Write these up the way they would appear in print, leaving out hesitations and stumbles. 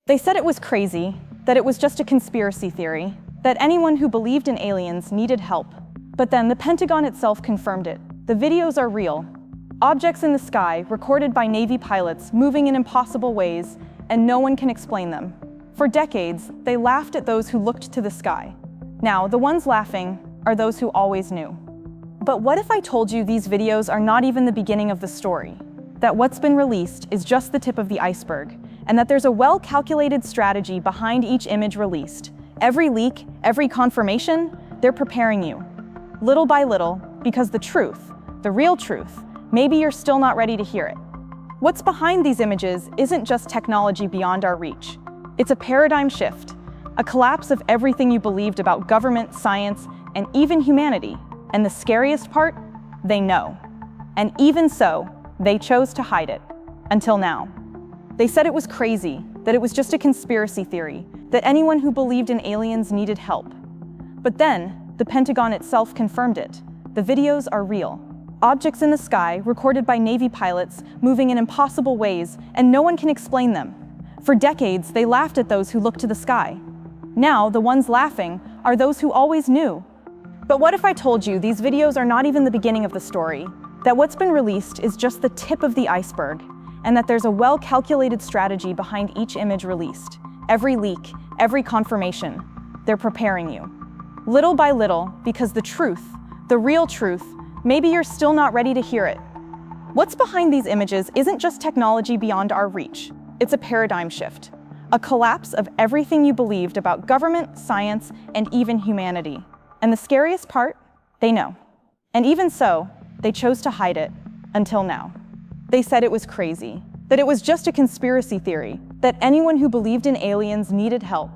They said it was crazy, that it was just a conspiracy theory, that anyone who believed in aliens needed help. But then the Pentagon itself confirmed it. The videos are real. Objects in the sky recorded by Navy pilots moving in impossible ways, and no one can explain them. For decades, they laughed at those who looked to the sky. Now, the ones laughing are those who always knew. But what if I told you these videos are not even the beginning of the story? That what's been released is just the tip of the iceberg, and that there's a well-calculated strategy behind each image released. Every leak, every confirmation, they're preparing you. Little by little, because the truth, the real truth, maybe you're still not ready to hear it. What's behind these images isn't just technology beyond our reach. It's a paradigm shift, a collapse of everything you believed about government, science, and even humanity. And the scariest part? They know. And even so, they chose to hide it. Until now. They said it was crazy, that it was just a conspiracy theory, that anyone who believed in aliens needed help. But then, the Pentagon itself confirmed it. The videos are real. Objects in the sky recorded by Navy pilots moving in impossible ways, and no one can explain them. For decades, they laughed at those who looked to the sky. Now, the ones laughing are those who always knew. But what if I told you these videos are not even the beginning of the story? That what's been released is just the tip of the iceberg, and that there's a well-calculated strategy behind each image released. Every leak, every confirmation, they're preparing you. Little by little, because the truth, the real truth, maybe you're still not ready to hear it. What's behind these images isn't just technology beyond our reach. It's a paradigm shift, a collapse of everything you believed about government, science, and even humanity. And the scariest part? They know. And even so, they chose to hide it until now. They said it was crazy, that it was just a conspiracy theory, that anyone who believed in aliens needed help.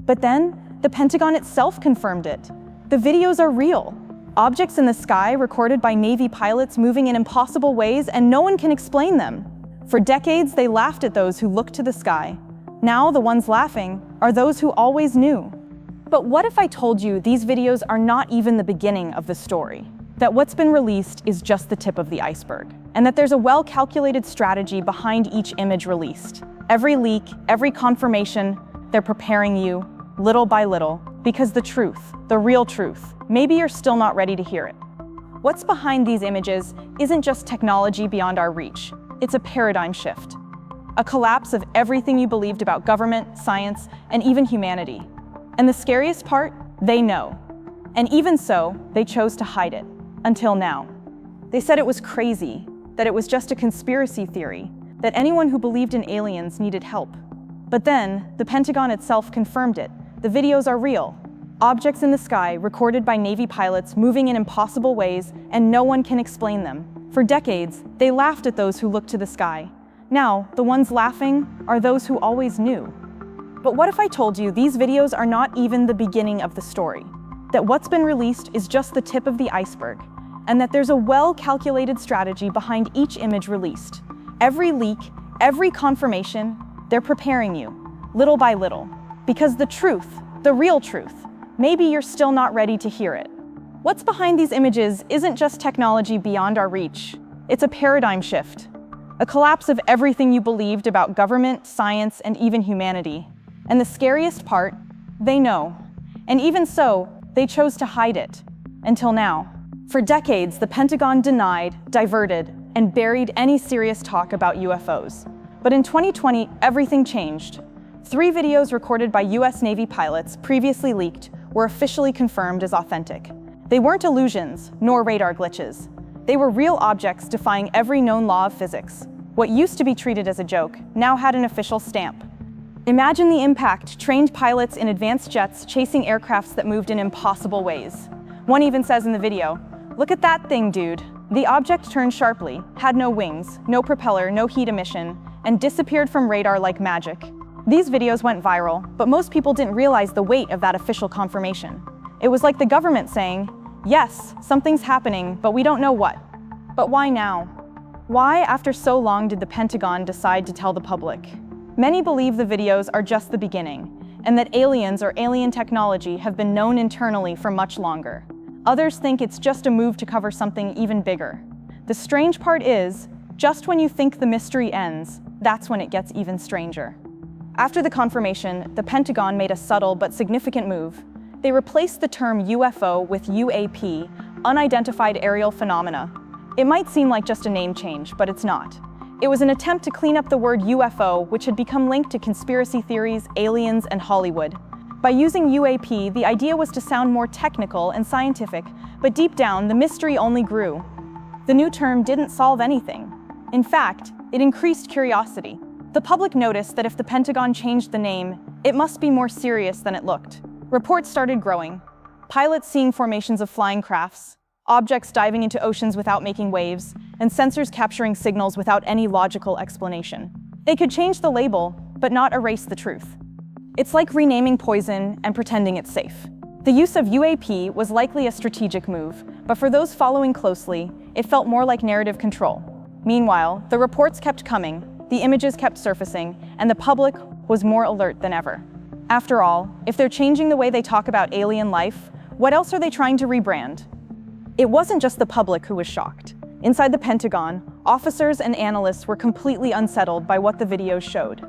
But then, the Pentagon itself confirmed it. The videos are real. Objects in the sky recorded by Navy pilots moving in impossible ways, and no one can explain them. For decades, they laughed at those who looked to the sky. Now, the ones laughing are those who always knew. But what if I told you these videos are not even the beginning of the story? That what's been released is just the tip of the iceberg, and that there's a well-calculated strategy behind each image released. Every leak, every confirmation, they're preparing you, little by little, because the truth, the real truth, maybe you're still not ready to hear it. What's behind these images isn't just technology beyond our reach. It's a paradigm shift, a collapse of everything you believed about government, science, and even humanity. And the scariest part? They know. And even so, they chose to hide it. Until now. They said it was crazy, that it was just a conspiracy theory, that anyone who believed in aliens needed help. But then, the Pentagon itself confirmed it. The videos are real. Objects in the sky recorded by Navy pilots moving in impossible ways, and no one can explain them. For decades, they laughed at those who looked to the sky. Now, the ones laughing are those who always knew. But what if I told you these videos are not even the beginning of the story? That what's been released is just the tip of the iceberg, and that there's a well-calculated strategy behind each image released. Every leak, every confirmation, they're preparing you, little by little. Because the truth, the real truth, maybe you're still not ready to hear it. What's behind these images isn't just technology beyond our reach. It's a paradigm shift, a collapse of everything you believed about government, science, and even humanity. And the scariest part? They know. And even so, they chose to hide it. Until now. For decades, the Pentagon denied, diverted, and buried any serious talk about UFOs. But in 2020, everything changed. 3 videos recorded by US Navy pilots, previously leaked, were officially confirmed as authentic. They weren't illusions, nor radar glitches. They were real objects defying every known law of physics. What used to be treated as a joke now had an official stamp. Imagine the impact: trained pilots in advanced jets chasing aircrafts that moved in impossible ways. One even says in the video, "Look at that thing, dude." The object turned sharply, had no wings, no propeller, no heat emission, and disappeared from radar like magic. These videos went viral, but most people didn't realize the weight of that official confirmation. It was like the government saying, "Yes, something's happening, but we don't know what." But why now? Why, after so long, did the Pentagon decide to tell the public? Many believe the videos are just the beginning, and that aliens or alien technology have been known internally for much longer. Others think it's just a move to cover something even bigger. The strange part is, just when you think the mystery ends, that's when it gets even stranger. After the confirmation, the Pentagon made a subtle but significant move. They replaced the term UFO with UAP, Unidentified Aerial Phenomena. It might seem like just a name change, but it's not. It was an attempt to clean up the word UFO, which had become linked to conspiracy theories, aliens, and Hollywood. By using UAP, the idea was to sound more technical and scientific, but deep down, the mystery only grew. The new term didn't solve anything. In fact, it increased curiosity. The public noticed that if the Pentagon changed the name, it must be more serious than it looked. Reports started growing. Pilots seeing formations of flying crafts, objects diving into oceans without making waves, and sensors capturing signals without any logical explanation. They could change the label, but not erase the truth. It's like renaming poison and pretending it's safe. The use of UAP was likely a strategic move, but for those following closely, it felt more like narrative control. Meanwhile, the reports kept coming, the images kept surfacing, and the public was more alert than ever. After all, if they're changing the way they talk about alien life, what else are they trying to rebrand? It wasn't just the public who was shocked. Inside the Pentagon, officers and analysts were completely unsettled by what the videos showed.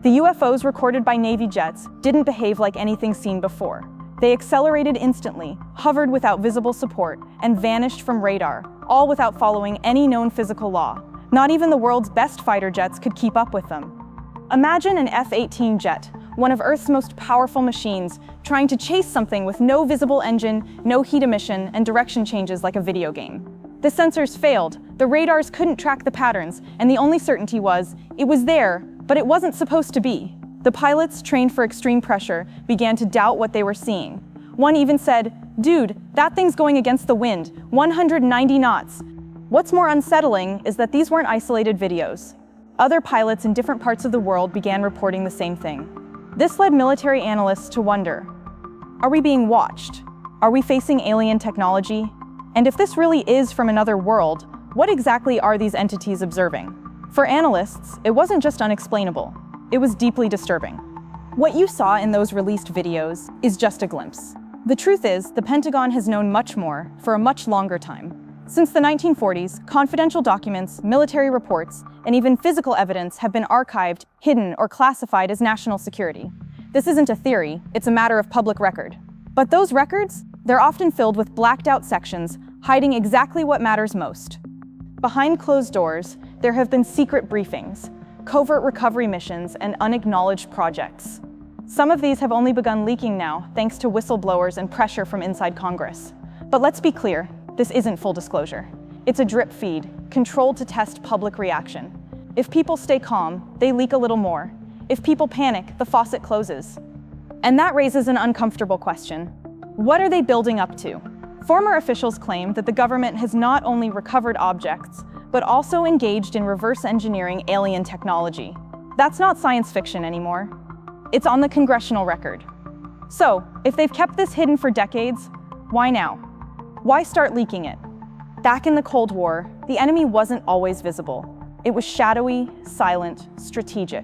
The UFOs recorded by Navy jets didn't behave like anything seen before. They accelerated instantly, hovered without visible support, and vanished from radar, all without following any known physical law. Not even the world's best fighter jets could keep up with them. Imagine an F-18 jet, one of Earth's most powerful machines, trying to chase something with no visible engine, no heat emission, and direction changes like a video game. The sensors failed, the radars couldn't track the patterns, and the only certainty was, it was there, but it wasn't supposed to be. The pilots, trained for extreme pressure, began to doubt what they were seeing. One even said, "Dude, that thing's going against the wind, 190 knots." What's more unsettling is that these weren't isolated videos. Other pilots in different parts of the world began reporting the same thing. This led military analysts to wonder, are we being watched? Are we facing alien technology? And if this really is from another world, what exactly are these entities observing? For analysts, it wasn't just unexplainable. It was deeply disturbing. What you saw in those released videos is just a glimpse. The truth is, the Pentagon has known much more for a much longer time. Since the 1940s, confidential documents, military reports, and even physical evidence have been archived, hidden, or classified as national security. This isn't a theory, it's a matter of public record. But those records, they're often filled with blacked-out sections, hiding exactly what matters most. Behind closed doors, there have been secret briefings, covert recovery missions, and unacknowledged projects. Some of these have only begun leaking now, thanks to whistleblowers and pressure from inside Congress. But let's be clear, this isn't full disclosure. It's a drip feed, controlled to test public reaction. If people stay calm, they leak a little more. If people panic, the faucet closes. And that raises an uncomfortable question. What are they building up to? Former officials claim that the government has not only recovered objects, but also engaged in reverse engineering alien technology. That's not science fiction anymore. It's on the congressional record. So, if they've kept this hidden for decades, why now? Why start leaking it? Back in the Cold War, the enemy wasn't always visible. It was shadowy, silent, strategic.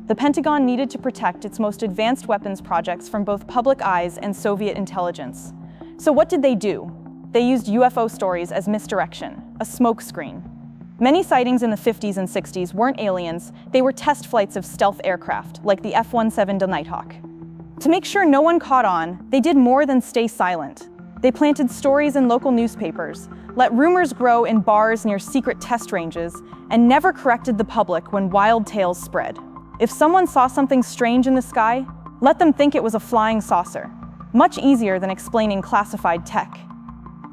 The Pentagon needed to protect its most advanced weapons projects from both public eyes and Soviet intelligence. So what did they do? They used UFO stories as misdirection, a smokescreen. Many sightings in the 50s and 60s weren't aliens, they were test flights of stealth aircraft, like the F-17 Nighthawk. To make sure no one caught on, they did more than stay silent. They planted stories in local newspapers, let rumors grow in bars near secret test ranges, and never corrected the public when wild tales spread. If someone saw something strange in the sky, let them think it was a flying saucer. Much easier than explaining classified tech.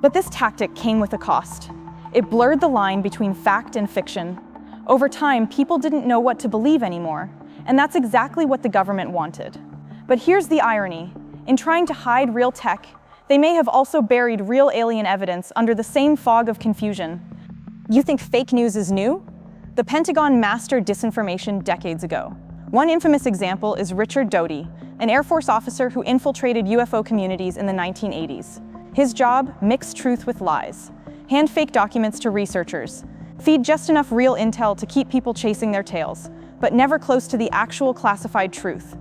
But this tactic came with a cost. It blurred the line between fact and fiction. Over time, people didn't know what to believe anymore, and that's exactly what the government wanted. But here's the irony. In trying to hide real tech, they may have also buried real alien evidence under the same fog of confusion. You think fake news is new? The Pentagon mastered disinformation decades ago. One infamous example is Richard Doty, an Air Force officer who infiltrated UFO communities in the 1980s. His job, mix truth with lies. Hand fake documents to researchers. Feed just enough real intel to keep people chasing their tails, but never close to the actual classified truth.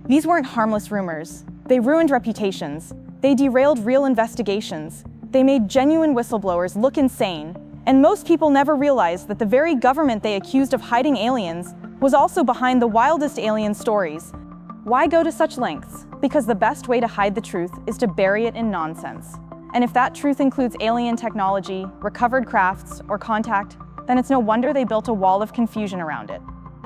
These weren't harmless rumors. They ruined reputations. They derailed real investigations. They made genuine whistleblowers look insane. And most people never realized that the very government they accused of hiding aliens was also behind the wildest alien stories. Why go to such lengths? Because the best way to hide the truth is to bury it in nonsense. And if that truth includes alien technology, recovered crafts, or contact, then it's no wonder they built a wall of confusion around it.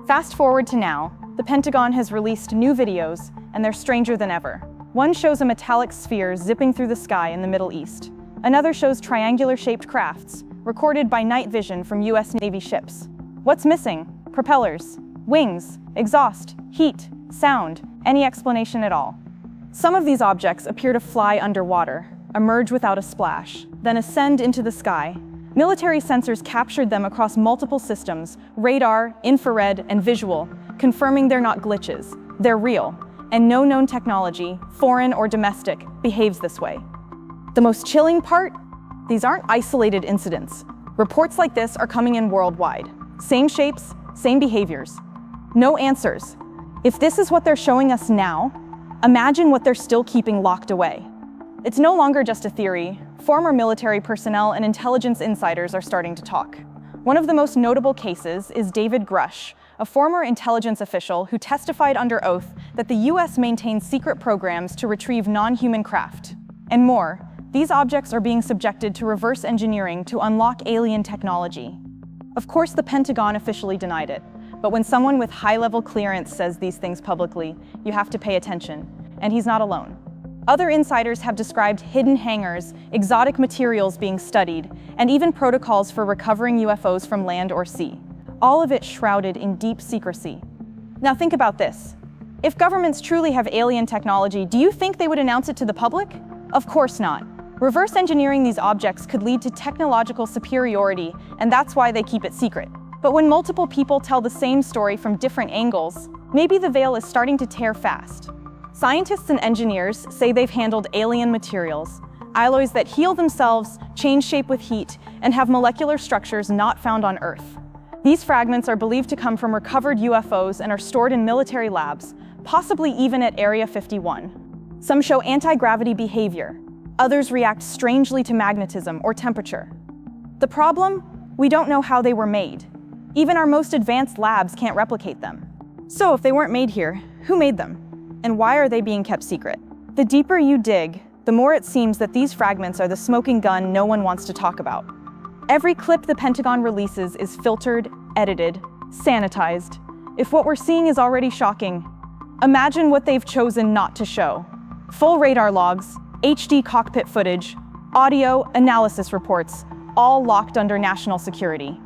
Fast forward to now, the Pentagon has released new videos, and they're stranger than ever. One shows a metallic sphere zipping through the sky in the Middle East. Another shows triangular-shaped crafts, recorded by night vision from US Navy ships. What's missing? Propellers, wings, exhaust, heat, sound, any explanation at all. Some of these objects appear to fly underwater, emerge without a splash, then ascend into the sky. Military sensors captured them across multiple systems, radar, infrared, and visual, confirming they're not glitches, they're real, and no known technology, foreign or domestic, behaves this way. The most chilling part? These aren't isolated incidents. Reports like this are coming in worldwide. Same shapes, same behaviors. No answers. If this is what they're showing us now, imagine what they're still keeping locked away. It's no longer just a theory. Former military personnel and intelligence insiders are starting to talk. One of the most notable cases is David Grush, a former intelligence official who testified under oath that the US maintains secret programs to retrieve non-human craft. And more, these objects are being subjected to reverse engineering to unlock alien technology. Of course, the Pentagon officially denied it, but when someone with high-level clearance says these things publicly, you have to pay attention, and he's not alone. Other insiders have described hidden hangars, exotic materials being studied, and even protocols for recovering UFOs from land or sea. All of it shrouded in deep secrecy. Now think about this. If governments truly have alien technology, do you think they would announce it to the public? Of course not. Reverse engineering these objects could lead to technological superiority, and that's why they keep it secret. But when multiple people tell the same story from different angles, maybe the veil is starting to tear fast. Scientists and engineers say they've handled alien materials, alloys that heal themselves, change shape with heat, and have molecular structures not found on Earth. These fragments are believed to come from recovered UFOs and are stored in military labs, possibly even at Area 51. Some show anti-gravity behavior. Others react strangely to magnetism or temperature. The problem? We don't know how they were made. Even our most advanced labs can't replicate them. So if they weren't made here, who made them? And why are they being kept secret? The deeper you dig, the more it seems that these fragments are the smoking gun no one wants to talk about. Every clip the Pentagon releases is filtered, edited, sanitized. If what we're seeing is already shocking, imagine what they've chosen not to show. Full radar logs, HD cockpit footage, audio, analysis reports, all locked under national security.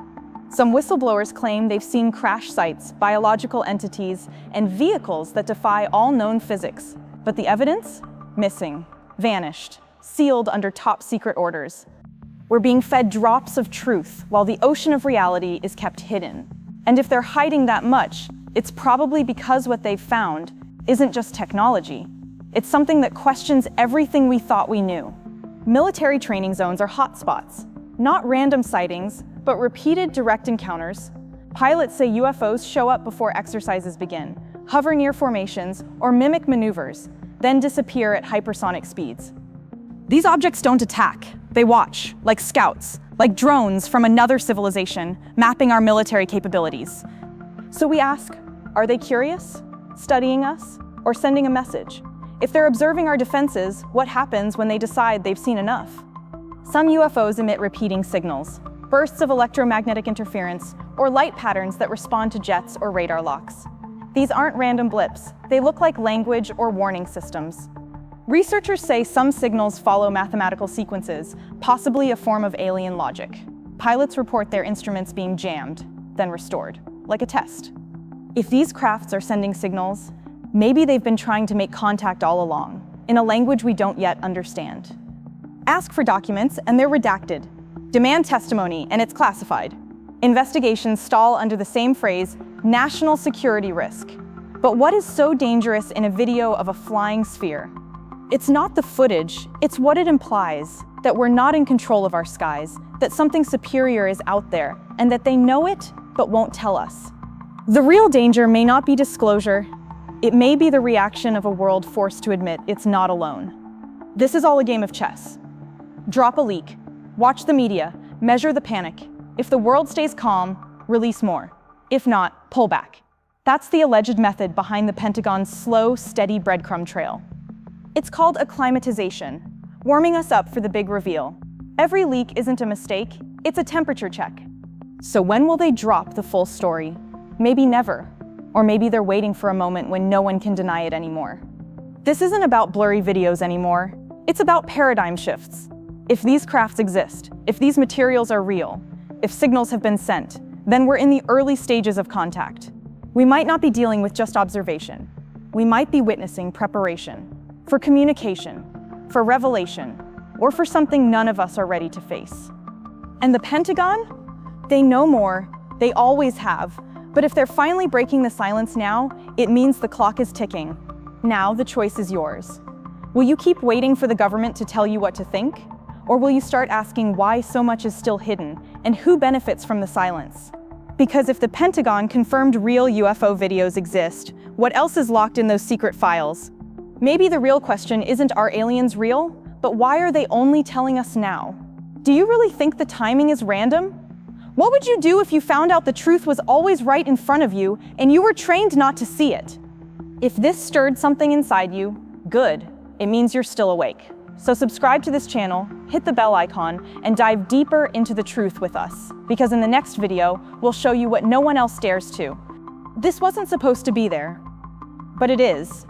Some whistleblowers claim they've seen crash sites, biological entities, and vehicles that defy all known physics. But the evidence? Missing, vanished, sealed under top secret orders. We're being fed drops of truth while the ocean of reality is kept hidden. And if they're hiding that much, it's probably because what they've found isn't just technology. It's something that questions everything we thought we knew. Military training zones are hotspots, not random sightings, but repeated direct encounters. Pilots say UFOs show up before exercises begin, hover near formations, or mimic maneuvers, then disappear at hypersonic speeds. These objects don't attack. They watch, like scouts, like drones from another civilization, mapping our military capabilities. So we ask, are they curious, studying us, or sending a message? If they're observing our defenses, what happens when they decide they've seen enough? Some UFOs emit repeating signals, bursts of electromagnetic interference, or light patterns that respond to jets or radar locks. These aren't random blips. They look like language or warning systems. Researchers say some signals follow mathematical sequences, possibly a form of alien logic. Pilots report their instruments being jammed, then restored, like a test. If these crafts are sending signals, maybe they've been trying to make contact all along, in a language we don't yet understand. Ask for documents, and they're redacted. Demand testimony, and it's classified. Investigations stall under the same phrase, national security risk. But what is so dangerous in a video of a flying sphere? It's not the footage, it's what it implies, that we're not in control of our skies, that something superior is out there, and that they know it, but won't tell us. The real danger may not be disclosure. It may be the reaction of a world forced to admit it's not alone. This is all a game of chess. Drop a leak. Watch the media, measure the panic. If the world stays calm, release more. If not, pull back. That's the alleged method behind the Pentagon's slow, steady breadcrumb trail. It's called acclimatization, warming us up for the big reveal. Every leak isn't a mistake, it's a temperature check. So when will they drop the full story? Maybe never. Or maybe they're waiting for a moment when no one can deny it anymore. This isn't about blurry videos anymore. It's about paradigm shifts. If these crafts exist, if these materials are real, if signals have been sent, then we're in the early stages of contact. We might not be dealing with just observation. We might be witnessing preparation for communication, for revelation, or for something none of us are ready to face. And the Pentagon? They know more, they always have, but if they're finally breaking the silence now, it means the clock is ticking. Now the choice is yours. Will you keep waiting for the government to tell you what to think? Or will you start asking why so much is still hidden and who benefits from the silence? Because if the Pentagon confirmed real UFO videos exist, what else is locked in those secret files? Maybe the real question isn't are aliens real, but why are they only telling us now? Do you really think the timing is random? What would you do if you found out the truth was always right in front of you and you were trained not to see it? If this stirred something inside you, good. It means you're still awake. So subscribe to this channel, hit the bell icon, and dive deeper into the truth with us. Because in the next video, we'll show you what no one else dares to. This wasn't supposed to be there, but it is.